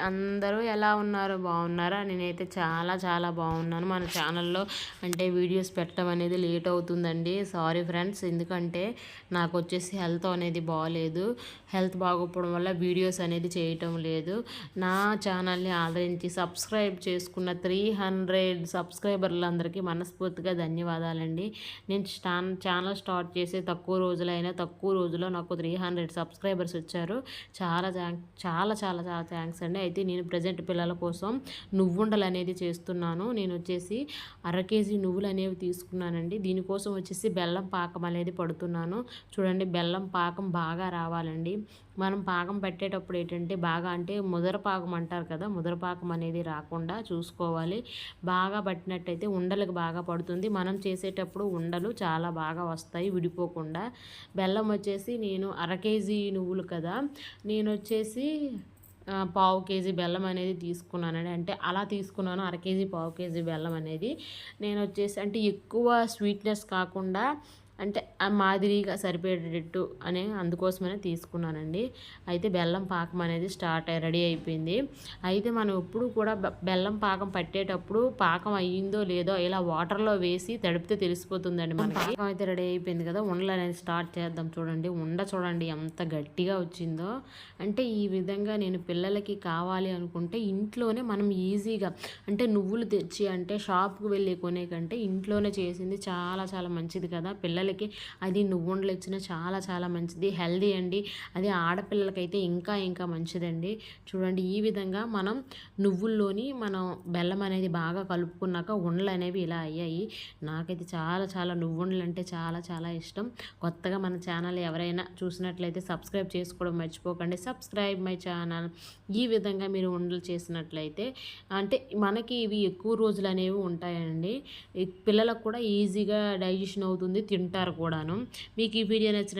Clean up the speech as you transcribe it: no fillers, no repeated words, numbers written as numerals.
అందరూ ఎలా ఉన్నారు? బాగున్నారా? నేనైతే చాలా చాలా బాగున్నాను. మన ఛానల్లో అంటే వీడియోస్ పెట్టడం అనేది లేట్ అవుతుందండి. Sorry friends. ఎందుకంటే నాకు వచ్చేసి హెల్త్ అనేది బాగాలేదు. హెల్త్ బాగోకపోవడం వల్ల వీడియోస్ అనేది చేయటం లేదు. నా ఛానల్ని ఆదరించి సబ్స్క్రైబ్ చేసుకున్న 300 సబ్స్క్రైబర్లందరికీ మనస్ఫూర్తిగా ధన్యవాదాలండి. నేను ఛానల్ స్టార్ట్ చేసి తక్కువ రోజుల్లో నాకు 300 సబ్స్క్రైబర్స్ వచ్చారు. చాలా చాలా చాలా చాలా థ్యాంక్స్ అండి. అయితే నేను ప్రజెంట్ పిల్లల కోసం నువ్వుండలు అనేది చేస్తున్నాను. నేను వచ్చేసి 1/2 కేజీ నువ్వులు అనేవి తీసుకున్నానండి. దీనికోసం వచ్చేసి బెల్లం పాకం అనేది పడుతున్నాను. చూడండి, బెల్లం పాకం బాగా రావాలండి. మనం పాకం పెట్టేటప్పుడు ఏంటంటే బాగా అంటే ముదర పాకం అంటారు కదా, ముదర పాకం అనేది రాకుండా చూసుకోవాలి. బాగా పట్టినట్టయితే ఉండలకు బాగా పడుతుంది. మనం చేసేటప్పుడు ఉండలు చాలా బాగా వస్తాయి విడిపోకుండా. బెల్లం వచ్చేసి నేను 1/2 కేజీ నువ్వులు కదా, నేను వచ్చేసి 1/4 కేజీ బెల్లం అనేది తీసుకున్నానండి. అంటే అలా తీసుకున్నాను, 1/2 కేజీ 1/4 కేజీ బెల్లం అనేది. నేను వచ్చేసి అంటే ఎక్కువ స్వీట్నెస్ కాకుండా అంటే మాదిరిగా సరిపోయేటట్టు అనే అందుకోసమనే తీసుకున్నానండి. అయితే బెల్లం పాకం అనేది రెడీ అయిపోయింది. అయితే మనం ఎప్పుడు కూడా బెల్లం పాకం పట్టేటప్పుడు పాకం అయ్యిందో లేదో ఇలా వాటర్లో వేసి తడిపితే తెలిసిపోతుందండి మనకి. పాకం అయితే రెడీ అయిపోయింది కదా, ఉండలు అనేది స్టార్ట్ చేద్దాం. చూడండి, చూడండి ఎంత గట్టిగా వచ్చిందో. అంటే ఈ విధంగా నేను పిల్లలకి కావాలి అనుకుంటే ఇంట్లోనే మనం ఈజీగా అంటే నువ్వులు తెచ్చి అంటే షాప్కి వెళ్ళి కొనే కంటే ఇంట్లోనే చేసింది చాలా చాలా మంచిది కదా పిల్లలకి. అది నువ్వుండలు ఇచ్చిన చాలా చాలా మంచిది, హెల్దీ అండి. అది ఆడపిల్లలకైతే ఇంకా ఇంకా మంచిదండి. చూడండి, ఈ విధంగా మనం నువ్వుల్లోని మనం బెల్లం అనేది బాగా కలుపుకున్నాక ఉండలు అనేవి ఇలా అయ్యాయి. నాకైతే చాలా చాలా నువ్వుండలు అంటే చాలా చాలా ఇష్టం. కొత్తగా మన ఛానల్ ఎవరైనా చూసినట్లయితే సబ్స్క్రైబ్ చేసుకోవడం మర్చిపోకండి. Subscribe my channel. ఈ విధంగా మీరు ఉండలు చేసినట్లయితే అంటే మనకి ఇవి ఎక్కువ రోజులు అనేవి ఉంటాయండి. పిల్లలకు కూడా ఈజీగా డైజెషన్ అవుతుంది, తింటారు కూడాను. మీకు ఈ వీడియో నచ్చిన